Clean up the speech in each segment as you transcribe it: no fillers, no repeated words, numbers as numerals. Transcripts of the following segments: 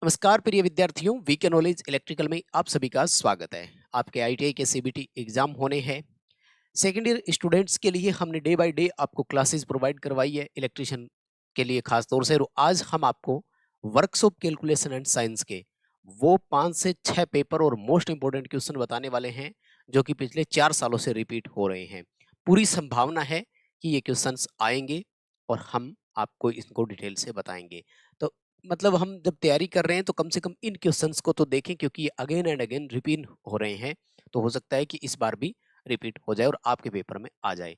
नमस्कार प्रिय विद्यार्थियों, वीके नॉलेज इलेक्ट्रिकल में आप सभी का स्वागत है। आपके आईटीआई के सीबीटी एग्जाम होने हैं। सेकेंड ईयर स्टूडेंट्स के लिए हमने डे बाय डे आपको क्लासेस प्रोवाइड करवाई है इलेक्ट्रिशियन के लिए खास तौर से। और आज हम आपको वर्कशॉप कैलकुलेशन एंड साइंस के वो 5 से 6 पेपर और मोस्ट इंपोर्टेंट क्वेश्चन बताने वाले हैं जो कि पिछले 4 सालों से रिपीट हो रहे हैं। पूरी संभावना है कि ये क्वेश्चंस आएंगे और हम आपको इनको डिटेल से बताएंगे। तो मतलब हम जब तैयारी कर रहे हैं तो कम से कम इन क्वेश्चंस को तो देखें, क्योंकि ये अगेन एंड अगेन रिपीट हो रहे हैं। तो हो सकता है कि इस बार भी रिपीट हो जाए और आपके पेपर में आ जाए।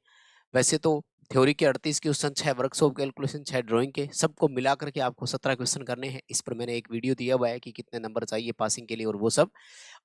वैसे तो थ्योरी के 38 क्वेश्चन, 6 वर्कशॉप कैलकुलेशन, 6 ड्राइंग के, सबको मिला करके आपको 17 क्वेश्चन करने हैं। इस पर मैंने एक वीडियो दिया हुआ है कि कितने नंबर चाहिए पासिंग के लिए और वो सब।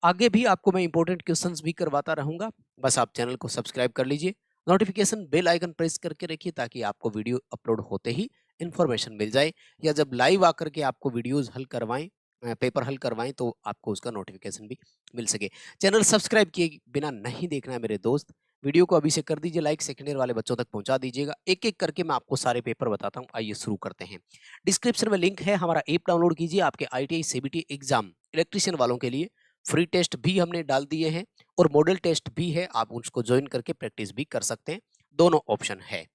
आगे भी आपको मैं इंपॉर्टेंट क्वेश्चंस भी करवाता रहूंगा। बस आप चैनल को सब्सक्राइब कर लीजिए, नोटिफिकेशन बेल आइकन प्रेस करके रखिए ताकि आपको वीडियो अपलोड होते ही इन्फॉर्मेशन मिल जाए, या जब लाइव आकर के आपको वीडियोस हल करवाएं, पेपर हल करवाएं, तो आपको उसका नोटिफिकेशन भी मिल सके। चैनल सब्सक्राइब किए बिना नहीं देखना है मेरे दोस्त। वीडियो को अभी से कर दीजिए लाइक, सेकेंड ईयर वाले बच्चों तक पहुंचा दीजिएगा। एक एक करके मैं आपको सारे पेपर बताता हूं। आइए शुरू करते हैं। डिस्क्रिप्शन में लिंक है, हमारा ऐप डाउनलोड कीजिए। आपके आईटीआई सीबीटी एग्जाम इलेक्ट्रिशियन वालों के लिए फ्री टेस्ट भी हमने डाल दिए हैं और मॉडल टेस्ट भी है, आप उसको ज्वाइन करके प्रैक्टिस भी कर सकते हैं। दोनों ऑप्शन है।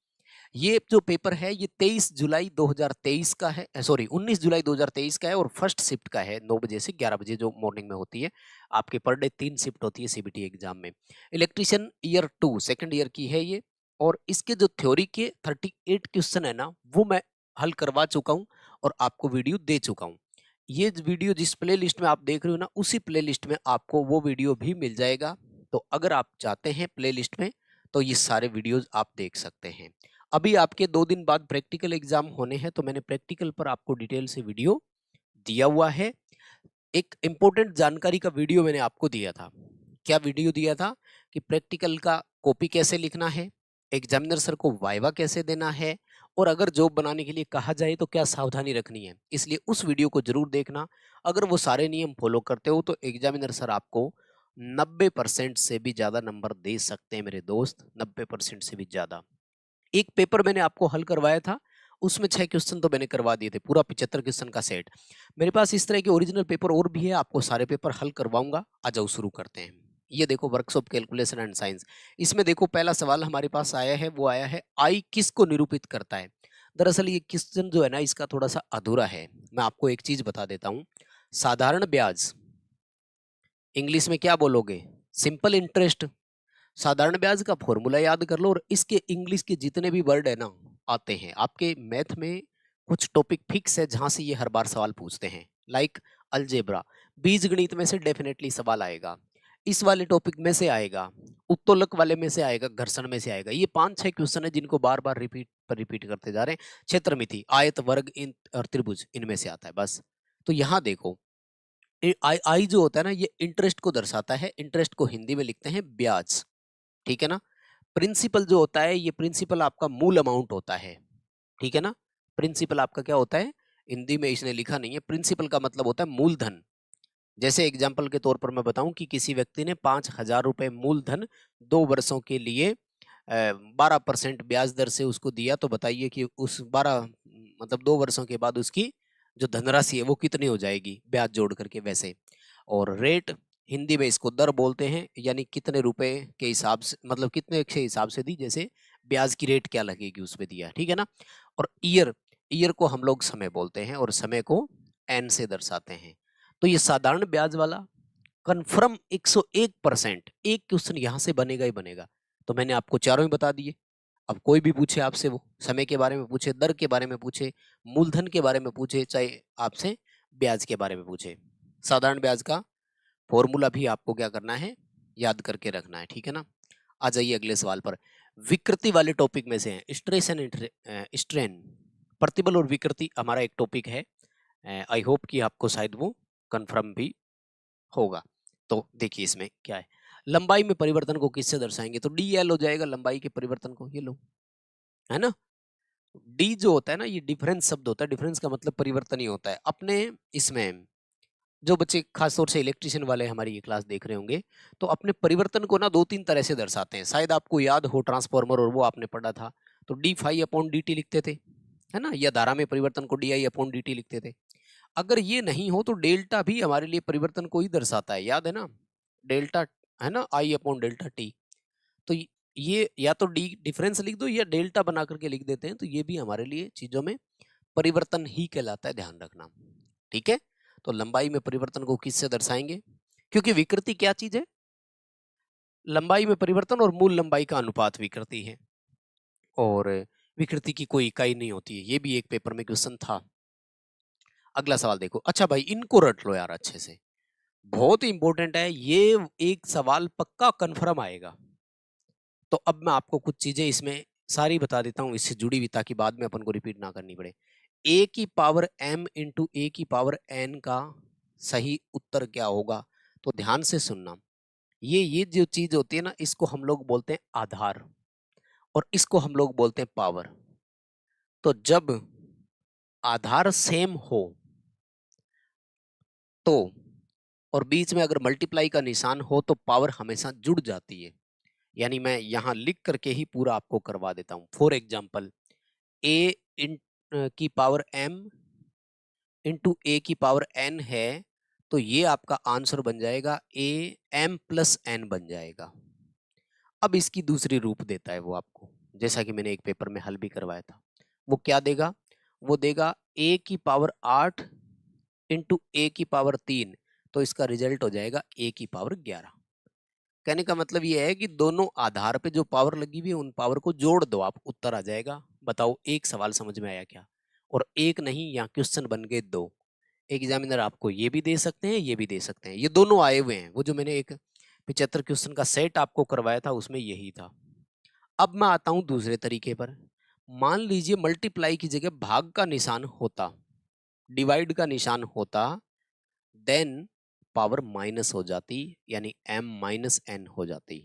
ये जो पेपर है ये 23 जुलाई 2023 का है, सॉरी 19 जुलाई 2023 का है और फर्स्ट शिफ्ट का है, 9 बजे से 11 बजे जो मॉर्निंग में होती है। आपके पर डे 3 शिफ्ट होती है सीबीटी एग्जाम में। इलेक्ट्रिशियन ईयर 2 सेकंड ईयर की है ये। और इसके जो थ्योरी के 38 क्वेश्चन है ना, वो मैं हल करवा चुका हूँ और आपको वीडियो दे चुका हूँ। ये वीडियो जिस प्ले लिस्ट में आप देख रहे हो ना, उसी प्ले लिस्ट में आपको वो वीडियो भी मिल जाएगा। तो अगर आप चाहते हैं प्ले लिस्ट में, तो ये सारे वीडियोज आप देख सकते हैं। अभी आपके 2 दिन बाद प्रैक्टिकल एग्जाम होने हैं, तो मैंने प्रैक्टिकल पर आपको डिटेल से वीडियो दिया हुआ है। एक इंपॉर्टेंट जानकारी का वीडियो मैंने आपको दिया था। क्या वीडियो दिया था? कि प्रैक्टिकल का कॉपी कैसे लिखना है, एग्जामिनर सर को वाइवा कैसे देना है, और अगर जॉब बनाने के लिए कहा जाए तो क्या सावधानी रखनी है। इसलिए उस वीडियो को जरूर देखना। अगर वो सारे नियम फॉलो करते हो तो एग्जामिनर सर आपको 90% से भी ज्यादा नंबर दे सकते हैं मेरे दोस्त, 90% से भी ज्यादा। एक पेपर मैंने आपको हल करवाया था, उसमें 6 क्वेश्चन तो मैंने करवा दिए थे, पूरा 75 क्वेश्चन का सेट। मेरे पास इस तरह के ओरिजिनल पेपर और भी है, आपको सारे पेपर हल करवाऊंगा। आ जाओ शुरू करते हैं। ये देखो वर्कशॉप कैलकुलेशन एंड साइंस। इसमें देखो पहला सवाल हमारे पास आया है, वो आया है आई किसको निरूपित करता है। दरअसल ये क्वेश्चन जो है ना, इसका थोड़ा सा अधूरा है। मैं आपको एक चीज बता देता हूँ। साधारण ब्याज इंग्लिश में क्या बोलोगे? Simple interest. साधारण ब्याज का फॉर्मूला याद कर लो और इसके इंग्लिश के जितने भी वर्ड है ना, आते हैं आपके मैथ में। कुछ टॉपिक फिक्स है जहां से ये हर बार सवाल पूछते हैं, लाइक अलजेब्रा, बीज गणित में से डेफिनेटली सवाल आएगा, इस वाले टॉपिक में से आएगा, उत्तोलक वाले में से आएगा, घर्षण में से आएगा। ये 5-6 क्वेश्चन है जिनको बार बार रिपीट पर रिपीट करते जा रहे हैं। क्षेत्रमिति, आयत, वर्ग, इन और त्रिभुज, इनमें से आता है बस। तो यहाँ देखो, आई आई जो होता है ना, ये इंटरेस्ट को दर्शाता है। इंटरेस्ट को हिंदी में लिखते हैं ब्याज, ठीक है ना। प्रिंसिपल जो होता है, ये प्रिंसिपल आपका मूल अमाउंट होता है, ठीक है ना। प्रिंसिपल आपका क्या होता है? हिंदी में इसने लिखा नहीं है। प्रिंसिपल का मतलब होता है मूलधन। जैसे एग्जाम्पल के तौर पर मैं बताऊं कि किसी व्यक्ति ने 5,000 रुपए मूलधन 2 वर्षों के लिए 12% ब्याज दर से उसको दिया, तो बताइए कि उस 12 मतलब 2 वर्षों के बाद उसकी जो धनराशि है वो कितनी हो जाएगी ब्याज जोड़ करके वैसे। और रेट, हिंदी में इसको दर बोलते हैं, यानी कितने रुपए के हिसाब से, मतलब कितने के हिसाब से दी, जैसे ब्याज की रेट क्या लगेगी उस पे दिया, ठीक है ना। और ईयर, ईयर को हम लोग समय बोलते हैं और समय को एन से दर्शाते हैं। तो ये साधारण ब्याज वाला कन्फर्म 101%, एक क्वेश्चन यहां से बनेगा ही बनेगा। तो मैंने आपको चारों ही बता दिए। अब कोई भी पूछे आपसे, वो समय के बारे में पूछे, दर के बारे में पूछे, मूलधन के बारे में पूछे, चाहे आपसे ब्याज के बारे में पूछे, साधारण ब्याज का फॉर्मूला भी आपको क्या करना है, याद करके रखना है, ठीक है ना। आ जाइए अगले सवाल पर। विकृति वाले टॉपिक में से है स्ट्रेस एंड स्ट्रेन, प्रतिबल और विकृति हमारा एक टॉपिक है। आई होप कि आपको शायद वो कंफर्म भी होगा। तो देखिए इसमें क्या है, लंबाई में परिवर्तन को किससे दर्शाएंगे? तो डी एल हो जाएगा लंबाई के परिवर्तन को, ये लो, है ना। डी जो होता है ना, ये डिफरेंस शब्द होता है। डिफरेंस का मतलब परिवर्तन ही होता है अपने इसमें। जो बच्चे खासतौर से इलेक्ट्रिशियन वाले हमारी ये क्लास देख रहे होंगे, तो अपने परिवर्तन को ना 2-3 तरह से दर्शाते हैं। शायद आपको याद हो ट्रांसफॉर्मर, और वो आपने पढ़ा था। तो D phi upon D T लिखते थे, है ना, या धारा में परिवर्तन को D I upon D T लिखते थे। अगर ये नहीं हो तो डेल्टा भी हमारे लिए परिवर्तन को ही दर्शाता है, याद है ना, डेल्टा है ना, आई अपॉन डेल्टा टी। तो ये या तो डी डिफरेंस लिख दो या डेल्टा बना करके लिख देते हैं, तो ये भी हमारे लिए चीजों में परिवर्तन ही कहलाता है, ध्यान रखना। ठीक है, तो लंबाई में परिवर्तन को किससे दर्शाएंगे, क्योंकि विकृति क्या चीज है, लंबाई में परिवर्तन और मूल लंबाई का अनुपात विकृति है, और विकृति की कोई इकाई नहीं होती है। ये भी एक पेपर में क्वेश्चन था। अगला सवाल देखो। अच्छा भाई, इनको रट लो यार अच्छे से, बहुत ही इंपॉर्टेंट है ये, एक सवाल पक्का कंफर्म आएगा। तो अब मैं आपको कुछ चीजें इसमें सारी बता देता हूं इससे जुड़ी हुई, ताकि बाद में अपन को रिपीट ना करनी पड़े। ए की पावर m इंटू ए की पावर n का सही उत्तर क्या होगा, तो ध्यान से सुनना। ये जो चीज होती है ना, इसको हम लोग बोलते हैं आधार, और इसको हम लोग बोलते हैं पावर। तो जब आधार सेम हो तो, और बीच में अगर मल्टीप्लाई का निशान हो तो पावर हमेशा जुड़ जाती है। यानी मैं यहां लिख करके ही पूरा आपको करवा देता हूं। फॉर एग्जाम्पल, ए की पावर m इंटू ए की पावर n है, तो ये आपका आंसर बन जाएगा ए m प्लस n बन जाएगा। अब इसकी दूसरी रूप देता है वो आपको, जैसा कि मैंने एक पेपर में हल भी करवाया था। वो क्या देगा, वो देगा ए की पावर 8 इंटू ए की पावर 3, तो इसका रिजल्ट हो जाएगा ए की पावर 11। कहने का मतलब ये है कि दोनों आधार पे जो पावर लगी हुई है उन पावर को जोड़ दो आप, उत्तर आ जाएगा। बताओ, एक सवाल समझ में आया क्या, और एक नहीं, यहाँ क्वेश्चन बन गए दो। एग्जामिनर आपको ये भी दे सकते हैं, ये भी दे सकते हैं, ये दोनों आए हुए हैं। वो जो मैंने एक 75 क्वेश्चन का सेट आपको करवाया था उसमें यही था। अब मैं आता हूं दूसरे तरीके पर। मान लीजिए मल्टीप्लाई की जगह भाग का निशान होता, डिवाइड का निशान होता, देन पावर माइनस हो जाती, यानी m माइनस n हो जाती।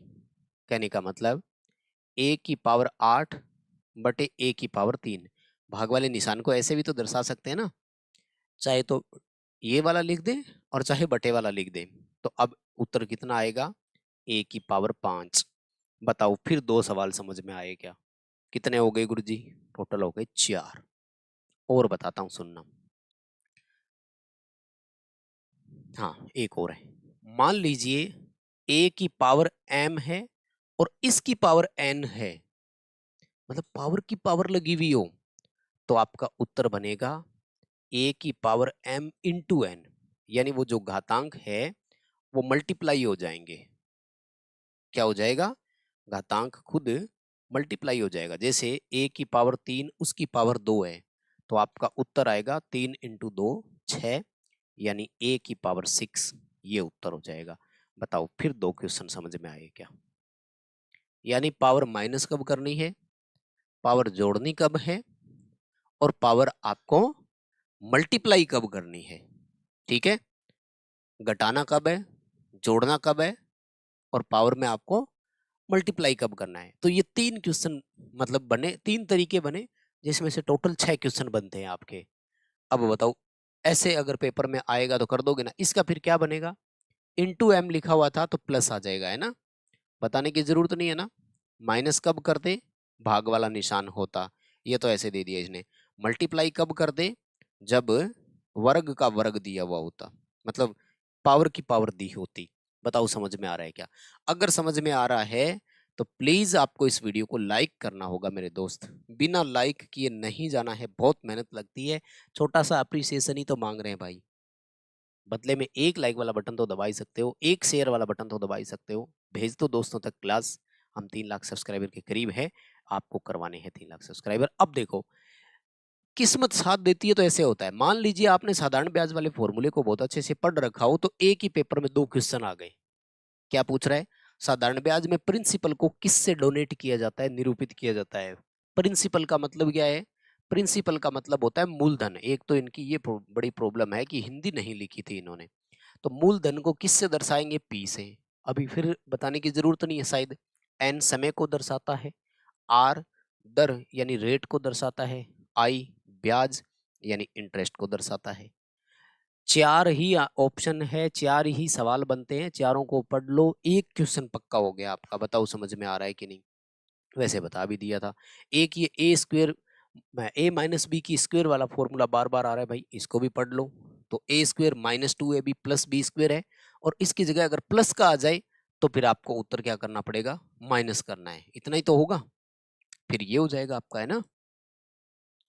कहने का मतलब a की पावर 8 बटे a की पावर 3। भाग वाले निशान को ऐसे भी तो दर्शा सकते हैं ना, चाहे तो ये वाला लिख दें और चाहे बटे वाला लिख दें। तो अब उत्तर कितना आएगा, a की पावर 5। बताओ फिर दो सवाल समझ में आए क्या, कितने हो गए गुरुजी, टोटल हो गए 4। और बताता हूं, सुनना। हाँ, एक और है। मान लीजिए a की पावर m है और इसकी पावर n है, मतलब पावर की पावर लगी हुई हो, तो आपका उत्तर बनेगा a की पावर m इंटू n, यानी वो जो घातांक है वो मल्टीप्लाई हो जाएंगे। क्या हो जाएगा, घातांक खुद मल्टीप्लाई हो जाएगा। जैसे a की पावर 3 उसकी पावर 2 है, तो आपका उत्तर आएगा 3 इंटू 2 6, यानी a की पावर 6, ये उत्तर हो जाएगा। बताओ फिर दो क्वेश्चन समझ में आए क्या, यानी पावर माइनस कब करनी है, पावर जोड़नी कब है, और पावर आपको मल्टीप्लाई कब करनी है। ठीक है, घटाना कब है, जोड़ना कब है, और पावर में आपको मल्टीप्लाई कब करना है। तो ये तीन क्वेश्चन मतलब बने, तीन तरीके बने, जिसमें से टोटल 6 क्वेश्चन बनते हैं आपके। अब बताओ, ऐसे अगर पेपर में आएगा तो कर दोगे ना। इसका फिर क्या बनेगा, इंटू m लिखा हुआ था तो प्लस आ जाएगा, है ना, बताने की जरूरत नहीं है ना। माइनस कब कर दे, भाग वाला निशान होता, ये तो ऐसे दे दिया इसने। मल्टीप्लाई कब कर दे, जब वर्ग का वर्ग दिया हुआ होता, मतलब पावर की पावर दी होती। बताओ समझ में आ रहा है क्या। अगर समझ में आ रहा है तो प्लीज आपको इस वीडियो को लाइक करना होगा मेरे दोस्त, बिना लाइक किए नहीं जाना है, बहुत मेहनत लगती है। छोटा सा अप्रिसिएशन ही तो मांग रहे हैं भाई, बदले में एक लाइक वाला बटन तो दबा ही सकते हो, एक शेयर वाला बटन तो दबा ही सकते हो। भेज दो दोस्तों तक क्लास, हम 3 लाख सब्सक्राइबर के करीब है, आपको करवाने हैं 3 लाख सब्सक्राइबर। अब देखो, किस्मत साथ देती है तो ऐसे होता है। मान लीजिए आपने साधारण ब्याज वाले फॉर्मूले को बहुत अच्छे से पढ़ रखा हो, तो एक ही पेपर में 2 क्वेश्चन आ गए। क्या पूछ रहा है, साधारण ब्याज में प्रिंसिपल को किससे डोनेट किया जाता है, निरूपित किया जाता है। प्रिंसिपल का मतलब क्या है, प्रिंसिपल का मतलब होता है मूलधन। एक तो इनकी ये बड़ी प्रॉब्लम है कि हिंदी नहीं लिखी थी इन्होंने, तो मूलधन को किससे दर्शाएंगे, पी से। अभी फिर बताने की जरूरत नहीं है शायद। एन समय को दर्शाता है, आर दर यानी रेट को दर्शाता है, आई ब्याज यानी इंटरेस्ट को दर्शाता है। 4 ही ऑप्शन है, 4 ही सवाल बनते हैं, चारों को पढ़ लो, एक क्वेश्चन पक्का हो गया आपका। बताओ समझ में आ रहा है कि नहीं। वैसे बता भी दिया था। एक ये A square A minus B की स्क्वेयर वाला फॉर्मूला बार बार आ रहा है भाई, इसको भी पढ़ लो। तो A square minus 2ab plus B square है, और इसकी जगह अगर प्लस का आ जाए तो फिर आपको उत्तर क्या करना पड़ेगा, माइनस करना है। इतना ही तो होगा, फिर ये हो जाएगा आपका, है ना,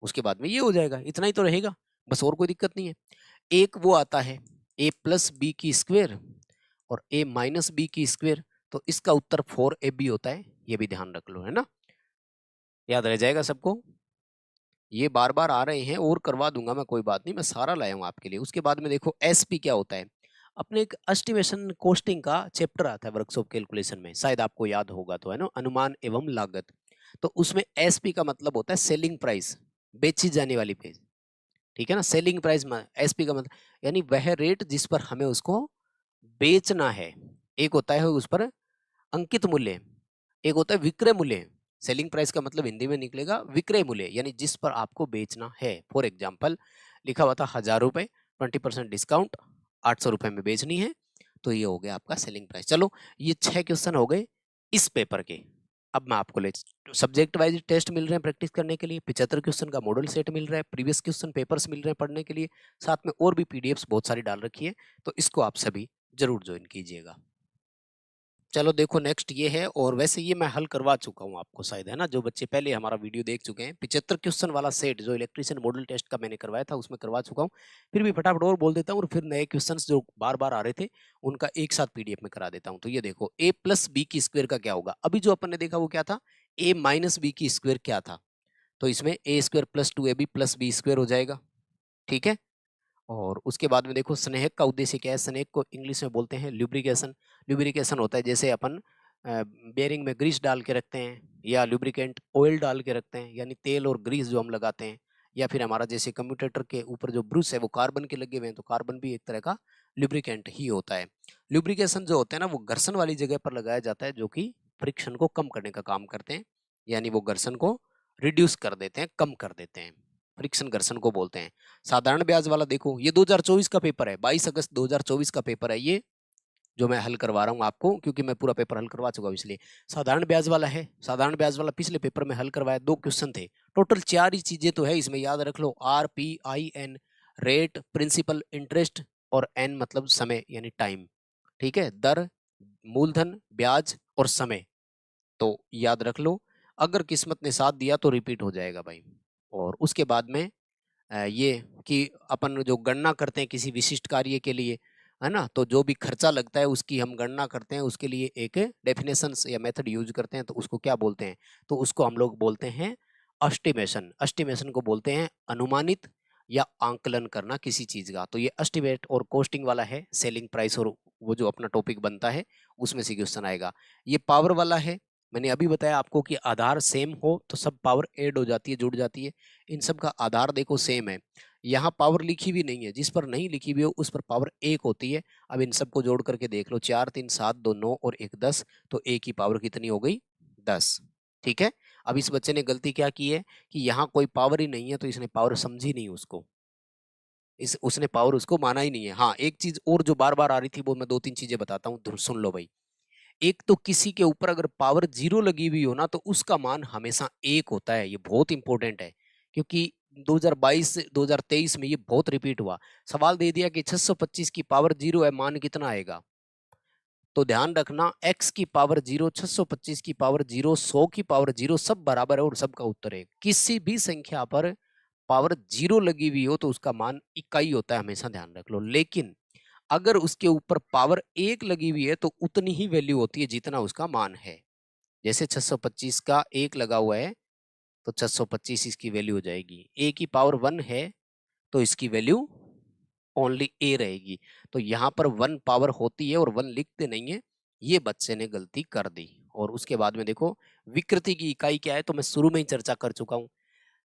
उसके बाद में ये हो जाएगा, इतना ही तो रहेगा, बस और कोई दिक्कत नहीं है। एक वो आता है ए प्लस बी की स्क्वेयर और ए माइनस बी की स्क्वेयर, तो इसका उत्तर 4ab होता है, ये भी ध्यान रख लो, है ना, याद रह जाएगा सबको। ये बार बार आ रहे हैं और करवा दूंगा मैं, कोई बात नहीं, मैं सारा लाया हूँ आपके लिए। उसके बाद में देखो एसपी क्या होता है, अपने एक एस्टिमेशन कोस्टिंग का चैप्टर आता है वर्कशॉप कैलकुलेशन में, शायद आपको याद होगा, तो है ना, अनुमान एवं लागत। तो उसमें एसपी का मतलब होता है सेलिंग प्राइस, बेची जाने वाली पेज, ठीक है ना, सेलिंग प्राइस में एसपी का मतलब यानी वह रेट जिस पर हमें उसको बेचना है। एक होता है उस पर अंकित मूल्य, एक होता है विक्रय मूल्य। सेलिंग प्राइस का मतलब हिंदी में निकलेगा विक्रय मूल्य, यानी जिस पर आपको बेचना है। फॉर एग्जाम्पल लिखा हुआ था 1000 रुपए, 20% डिस्काउंट, 800 रुपए में बेचनी है, तो ये हो गया आपका सेलिंग प्राइस। चलो ये 6 क्वेश्चन हो गए इस पेपर के। अब मैं आपको ले सब्जेक्ट वाइज टेस्ट मिल रहे हैं प्रैक्टिस करने के लिए, 75 क्वेश्चन का मॉडल सेट मिल रहा है, प्रीवियस क्वेश्चन पेपर्स मिल रहे हैं पढ़ने के लिए, साथ में और भी पीडीएफ्स बहुत सारी डाल रखी है, तो इसको आप सभी जरूर ज्वाइन कीजिएगा। चलो देखो नेक्स्ट ये है, और वैसे ये मैं हल करवा चुका हूँ आपको शायद, है ना, जो बच्चे पहले हमारा वीडियो देख चुके हैं, 75 क्वेश्चन वाला सेट जो इलेक्ट्रीशियन मॉडल टेस्ट का मैंने करवाया था उसमें करवा चुका हूँ। फिर भी फटाफट और बोल देता हूँ, और फिर नए क्वेश्चन जो बार बार आ रहे थे उनका एक साथ पीडीएफ में करा देता हूँ। तो ये देखो ए प्लस बी की स्क्वेयर का क्या होगा, अभी जो अपन ने देखा वो क्या था, ए माइनस बी की स्क्वेयर क्या था, तो इसमें A square plus 2ab plus B square हो जाएगा, ठीक है। और उसके बाद में देखो स्नेहक का उद्देश्य क्या है, स्नेहक को इंग्लिश में बोलते हैं ल्यूब्रिकेशन। ल्यूब्रिकेशन होता है जैसे अपन बेयरिंग में ग्रीस डाल के रखते हैं, या लुब्रिकेंट ऑयल डाल के रखते हैं, यानी तेल और ग्रीस जो हम लगाते हैं, या फिर हमारा जैसे कम्यूटेटर के ऊपर जो ब्रूस है वो कार्बन के लगे हुए हैं, तो कार्बन भी एक तरह का लुब्रिकेंट ही होता है। लुब्रिकेशन जो होता है ना वो घर्षण वाली जगह पर लगाया जाता है, जो कि फ्रिक्शन को कम करने का काम करते हैं, यानी वो घर्षण को रिड्यूस कर देते हैं, कम कर देते हैं, फ्रिक्शन घर्षण को बोलते हैं। साधारण ब्याज वाला देखो, ये 2024 का पेपर है, 22 अगस्त 2024 का पेपर है ये, जो मैं हल करवा रहा हूँ आपको, क्योंकि मैं पूरा पेपर हल करवा चुका हूँ इसलिए। साधारण ब्याज वाला है, साधारण ब्याज वाला पिछले पेपर में हल करवाया, 2 क्वेश्चन थे, टोटल 4 ही चीजें तो है इसमें, याद रख लो, RPIN, रेट, प्रिंसिपल, इंटरेस्ट, और एन मतलब समय यानी टाइम, ठीक है, दर, मूलधन, ब्याज और समय, तो याद रख लो। अगर किस्मत ने साथ दिया तो रिपीट हो जाएगा भाई। और उसके बाद में ये कि अपन जो गणना करते हैं किसी विशिष्ट कार्य के लिए, है ना, तो जो भी खर्चा लगता है उसकी हम गणना करते हैं, उसके लिए एक डेफिनेशन या मेथड यूज करते हैं, तो उसको क्या बोलते हैं, तो उसको हम लोग बोलते हैं एस्टिमेशन। एस्टिमेशन को बोलते हैं अनुमानित या आंकलन करना किसी चीज का। तो ये एस्टिमेट और कॉस्टिंग वाला है, सेलिंग प्राइस और वो जो अपना टॉपिक बनता है उसमें से क्वेश्चन आएगा। ये पावर वाला है, मैंने अभी बताया आपको कि आधार सेम हो तो सब पावर ऐड हो जाती है, जुड़ जाती है, इन सब का आधार देखो सेम है, यहाँ पावर लिखी भी नहीं है, जिस पर नहीं लिखी हुई हो उस पर पावर 1 होती है। अब इन सबको जोड़ करके देख लो, 4 3 7 2 9 और 1 10, तो a की पावर कितनी हो गई, 10, ठीक है। अब इस बच्चे ने गलती क्या की है कि यहाँ कोई पावर ही नहीं है, तो इसने पावर समझी नहीं उसको, इस उसने पावर उसको माना ही नहीं है। हाँ एक चीज और जो बार बार आ रही थी, वो मैं 2 3 चीजें बताता हूँ, सुन लो भाई। एक तो किसी के ऊपर अगर पावर 0 लगी हुई हो ना, तो उसका मान हमेशा 1 होता है, ये बहुत इंपॉर्टेंट है, क्योंकि 2022 से 2023 में ये बहुत रिपीट हुआ। सवाल दे दिया कि 625 की पावर 0 है, मान कितना आएगा, तो ध्यान रखना x की पावर 0, 625 की पावर 0, 100 की पावर 0, सब बराबर है और सबका उत्तर है। किसी भी संख्या पर पावर 0 लगी हुई हो तो उसका मान इकाई होता है, हमेशा ध्यान रख लो। लेकिन अगर उसके ऊपर पावर 1 लगी हुई है तो उतनी ही वैल्यू होती है जितना उसका मान है। जैसे 625 का 1 लगा हुआ है तो 625 इसकी वैल्यू हो जाएगी, a की पावर 1 है तो इसकी वैल्यू ओनली a रहेगी। तो यहाँ पर 1 पावर होती है और 1 लिखते नहीं है, ये बच्चे ने गलती कर दी। और उसके बाद में देखो विकृति की इकाई क्या है, तो मैं शुरू में ही चर्चा कर चुका हूँ,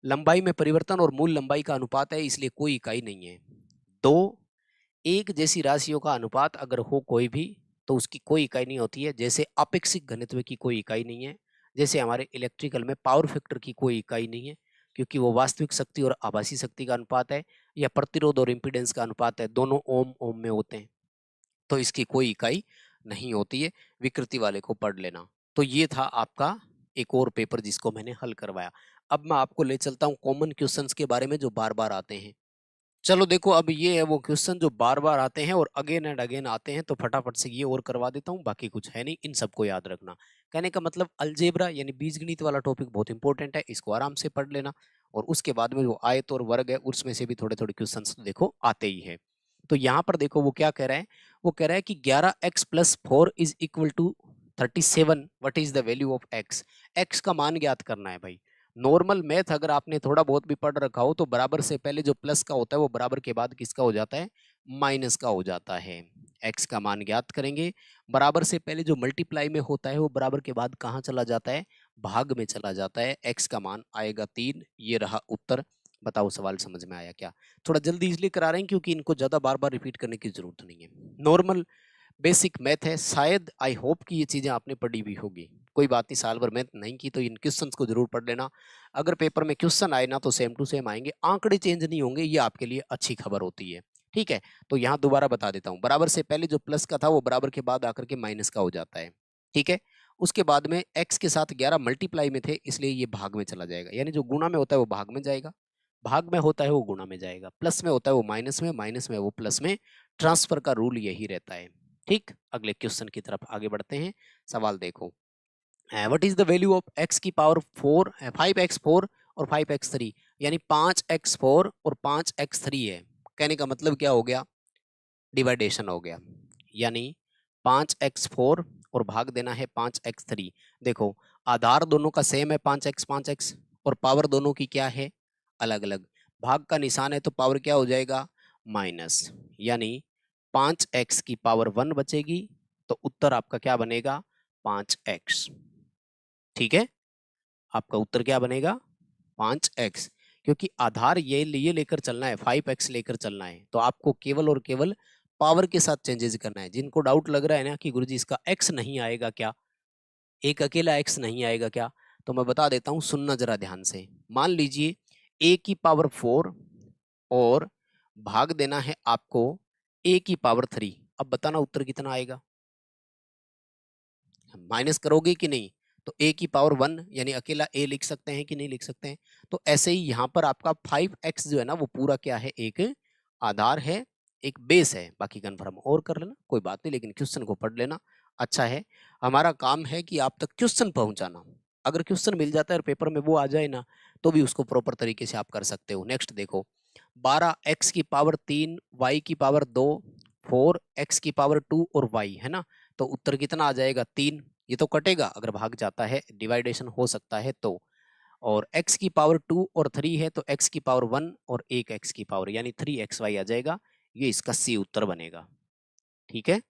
लंबाई में परिवर्तन और मूल लंबाई का अनुपात है, इसलिए कोई इकाई नहीं है। दो, एक जैसी राशियों का अनुपात अगर हो कोई भी तो उसकी कोई इकाई नहीं होती है, जैसे आपेक्षिक घनत्व की कोई इकाई नहीं है, जैसे हमारे इलेक्ट्रिकल में पावर फैक्टर की कोई इकाई नहीं है, क्योंकि वो वास्तविक शक्ति और आभासी शक्ति का अनुपात है, या प्रतिरोध और इम्पीडेंस का अनुपात है, दोनों ओम ओम में होते हैं, तो इसकी कोई इकाई नहीं होती है। विकृति वाले को पढ़ लेना। तो ये था आपका एक और पेपर जिसको मैंने हल करवाया। अब मैं आपको ले चलता हूँ कॉमन क्वेश्चंस के बारे में जो बार बार आते हैं। चलो देखो, अब ये है वो क्वेश्चन जो बार बार आते हैं और अगेन एंड अगेन आते हैं, तो फटाफट से ये और करवा देता हूँ, बाकी कुछ है नहीं, इन सबको याद रखना। कहने का मतलब अलजेब्रा यानी बीजगणित वाला टॉपिक बहुत इंपॉर्टेंट है, इसको आराम से पढ़ लेना। और उसके बाद में जो आयत और वर्ग है उसमें से भी थोड़े थोड़े क्वेश्चन देखो आते ही है। तो यहाँ पर देखो वो क्या कह रहा है, वो कह रहा है कि 11x+4 is equal to 37। What is the value of X. X का मान ज्ञात करना है भाई। नॉर्मल मैथ अगर आपने थोड़ा बहुत भी पढ़ रखा हो तो बराबर से पहले जो प्लस का होता है वो बराबर के बाद किसका हो जाता है, माइनस का हो जाता है। एक्स का मान ज्ञात करेंगे, बराबर से पहले जो मल्टीप्लाई में होता है वो बराबर के बाद कहाँ चला जाता है, भाग में चला जाता है। एक्स का मान आएगा 3। ये रहा उत्तर। बताओ सवाल समझ में आया क्या। थोड़ा जल्दी इसलिए करा रहे हैं क्योंकि इनको ज्यादा बार बार रिपीट करने की जरूरत नहीं है। नॉर्मल बेसिक मैथ है, शायद आई होप कि ये चीजें आपने पढ़ी भी होगी। कोई बात नहीं, साल भर मैथ नहीं की तो इन क्वेश्चंस को जरूर पढ़ लेना। अगर पेपर में क्वेश्चन आए ना तो सेम टू सेम आएंगे, आंकड़े चेंज नहीं होंगे, ये आपके लिए अच्छी खबर होती है। ठीक है, तो यहाँ दोबारा बता देता हूँ, बराबर से पहले जो प्लस का था वो बराबर के बाद आकर के माइनस का हो जाता है। ठीक है, उसके बाद में एक्स के साथ 11 मल्टीप्लाई में थे इसलिए ये भाग में चला जाएगा, यानी जो गुणा में होता है वो भाग में जाएगा, भाग में होता है वो गुणा में जाएगा, प्लस में होता है वो माइनस में, माइनस में वो प्लस में। ट्रांसफर का रूल यही रहता है। ठीक, अगले क्वेश्चन की तरफ आगे बढ़ते हैं। सवाल देखो, what is the value of x की पावर 4, 5x4 और 5x3, यानी 5x4 और 5x3 है। कहने का मतलब क्या हो गया, डिवाइडेशन हो गया, यानी 5x4 और भाग देना है 5x3। देखो आधार दोनों का सेम है 5x और पावर दोनों की क्या है, अलग अलग। भाग का निशान है तो पावर क्या हो जाएगा, माइनस, यानी 5x की पावर 1 बचेगी, तो उत्तर आपका क्या बनेगा, 5x। ठीक है, आपका उत्तर क्या बनेगा, 5x। क्योंकि आधार ये लेकर चलना है, 5x लेकर चलना है, तो आपको केवल और केवल पावर के साथ चेंजेस करना है। जिनको डाउट लग रहा है ना कि गुरुजी इसका x नहीं आएगा क्या, एक अकेला x नहीं आएगा क्या, तो मैं बता देता हूं, सुनना जरा ध्यान से। मान लीजिए a की पावर 4 और भाग देना है आपको a की पावर 3। अब बताना उत्तर कितना आएगा, माइनस करोगे कि नहीं, तो a की पावर 1 यानी अकेला a लिख सकते हैं कि नहीं लिख सकते हैं। तो ऐसे ही यहाँ पर आपका 5x जो है ना वो पूरा क्या है, एक आधार है, एक बेस है। बाकी कन्फर्म और कर लेना, कोई बात नहीं, लेकिन क्वेश्चन को पढ़ लेना अच्छा है। हमारा काम है कि आप तक क्वेश्चन पहुंचाना। अगर क्वेश्चन मिल जाता है और पेपर में वो आ जाए ना तो भी उसको प्रॉपर तरीके से आप कर सकते हो। नेक्स्ट देखो, 12x की पावर 3, y की पावर 2, 4x की पावर 2 और y है ना, तो उत्तर कितना आ जाएगा, 3। ये तो कटेगा अगर भाग जाता है, डिवाइडेशन हो सकता है तो। और x की पावर 2 और 3 है तो x की पावर 1 और एक x की पावर, यानी 3xy आ जाएगा। ये इसका सी उत्तर बनेगा। ठीक है,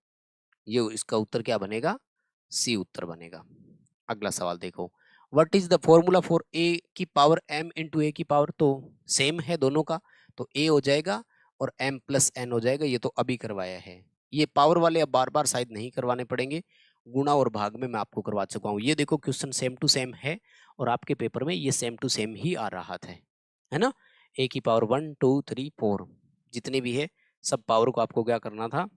ये इसका उत्तर क्या बनेगा, सी उत्तर बनेगा। अगला सवाल देखो, what is the formula for a की पावर m इंटू a की पावर, तो सेम है दोनों का, तो a हो जाएगा और m प्लस n हो जाएगा। ये तो अभी करवाया है, ये पावर वाले अब बार बार शायद नहीं करवाने पड़ेंगे, गुणा और भाग में मैं आपको करवा चुका हूँ। ये देखो क्वेश्चन सेम टू सेम है और आपके पेपर में ये सेम टू सेम ही आ रहा था, है ना। a की पावर 1 2 3 4 जितनी भी है सब पावर को आपको क्या करना था,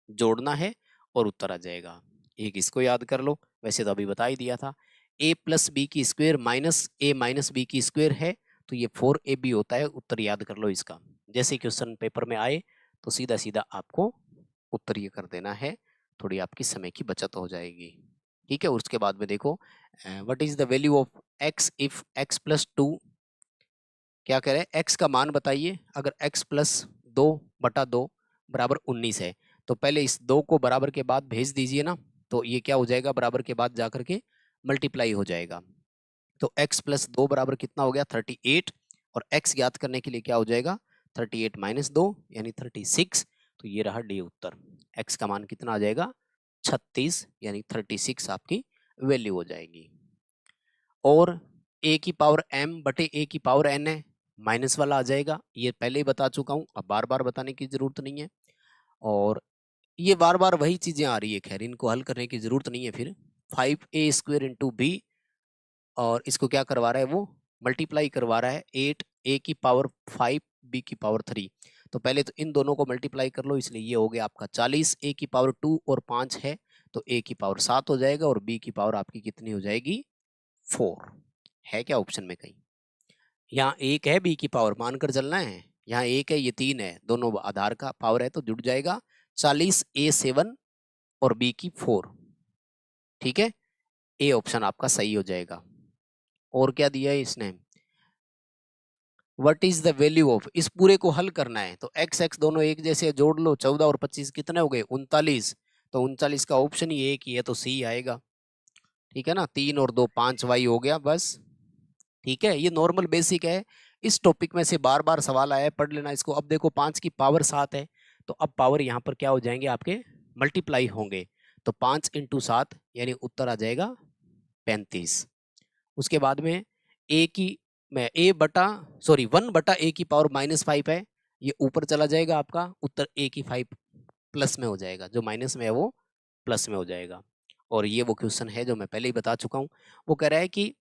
जोड़ना है और उत्तर आ जाएगा। एक इसको याद कर लो, वैसे तो अभी बता ही दिया था। a प्लस बी की square minus a minus B की स्क्वायर है तो ये 4ab होता है। उत्तर याद कर लो इसका, जैसे क्वेश्चन पेपर में आए तो सीधा सीधा आपको उत्तर ये कर देना है, थोड़ी आपकी समय की बचत हो जाएगी। ठीक है, उसके बाद में देखो, what is the value of x if x plus 2, क्या कह रहे हैं, x का मान बताइए। अगर x प्लस 2/2 बराबर 19 है तो पहले इस 2 को बराबर के बाद भेज दीजिए ना, तो ये क्या हो जाएगा, बराबर के बाद जाकर के मल्टीप्लाई हो जाएगा। तो x प्लस 2 बराबर कितना हो गया, 38। और x ज्ञात करने के लिए क्या हो जाएगा, 38 माइनस 2 यानी 36। तो ये रहा डी उत्तर। x का मान कितना आ जाएगा, 36, यानी 36 आपकी वैल्यू हो जाएगी। और a की पावर m बटे a की पावर n है, माइनस वाला आ जाएगा, ये पहले ही बता चुका हूं, अब बार बार बताने की जरूरत नहीं है। और ये बार बार वही चीजें आ रही है, खैर इनको हल करने की जरूरत नहीं है। फिर 5a स्क्वायर इंटू बी, और इसको क्या करवा रहा है, वो मल्टीप्लाई करवा रहा है 8a की पावर 5 b की पावर 3। तो पहले तो इन दोनों को मल्टीप्लाई कर लो, इसलिए ये हो गया आपका 40। a की पावर 2 और 5 है तो a की पावर 7 हो जाएगा और b की पावर आपकी कितनी हो जाएगी, 4। है क्या ऑप्शन में कहीं, यहाँ एक है b की पावर, मानकर चलना है, यहाँ 1 है, ये 3 है, दोनों आधार का पावर है तो जुड़ जाएगा 40 A 7 और B की 4। ठीक है, ए ऑप्शन आपका सही हो जाएगा। और क्या दिया है इसने, what is the value of, इस पूरे को हल करना है तो एक्स एक्स दोनों एक जैसे जोड़ लो, 14 और 25 कितने हो गए 39, तो 39 का ऑप्शन ही एक ही है तो सी आएगा। ठीक है ना, 3 और 2 5 वाई हो गया बस। ठीक है, ये नॉर्मल बेसिक है, इस टॉपिक में से बार बार सवाल आया है, पढ़ लेना इसको। अब देखो 5 की पावर 7 है, तो अब पावर यहाँ पर क्या हो जाएंगे आपके, मल्टीप्लाई होंगे, तो 5 इंटू 7 यानी उत्तर आ जाएगा 35। उसके बाद में ए की मैं ए बटा सॉरी 1/a की पावर -5 है, ये ऊपर चला जाएगा, आपका उत्तर a की 5 प्लस में हो जाएगा, जो माइनस में है वो प्लस में हो जाएगा। और ये वो क्वेश्चन है जो मैं पहले ही बता चुका हूँ। वो कह रहा है कि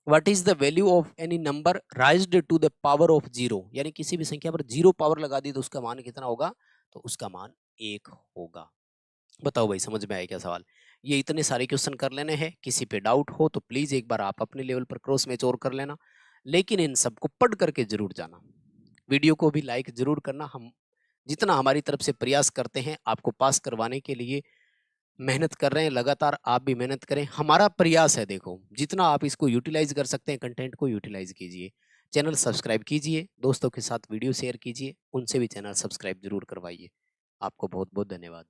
what is the value of any number raised to the power of 0, यानी किसी भी संख्या पर 0 पावर लगा दी तो उसका मान कितना होगा, तो उसका मान 1 होगा। बताओ भाई, समझ में आया क्या सवाल। ये इतने सारे क्वेश्चन कर लेने हैं, किसी पे डाउट हो तो प्लीज एक बार आप अपने लेवल पर क्रॉस मैच और कर लेना, लेकिन इन सबको पढ़ करके जरूर जाना। वीडियो को भी लाइक जरूर करना। हम जितना हमारी तरफ से प्रयास करते हैं आपको पास करवाने के लिए मेहनत कर रहे हैं, लगातार आप भी मेहनत करें, हमारा प्रयास है। देखो जितना आप इसको यूटिलाइज कर सकते हैं, कंटेंट को यूटिलाइज कीजिए। चैनल सब्सक्राइब कीजिए, दोस्तों के साथ वीडियो शेयर कीजिए, उनसे भी चैनल सब्सक्राइब जरूर करवाइए। आपको बहुत बहुत धन्यवाद।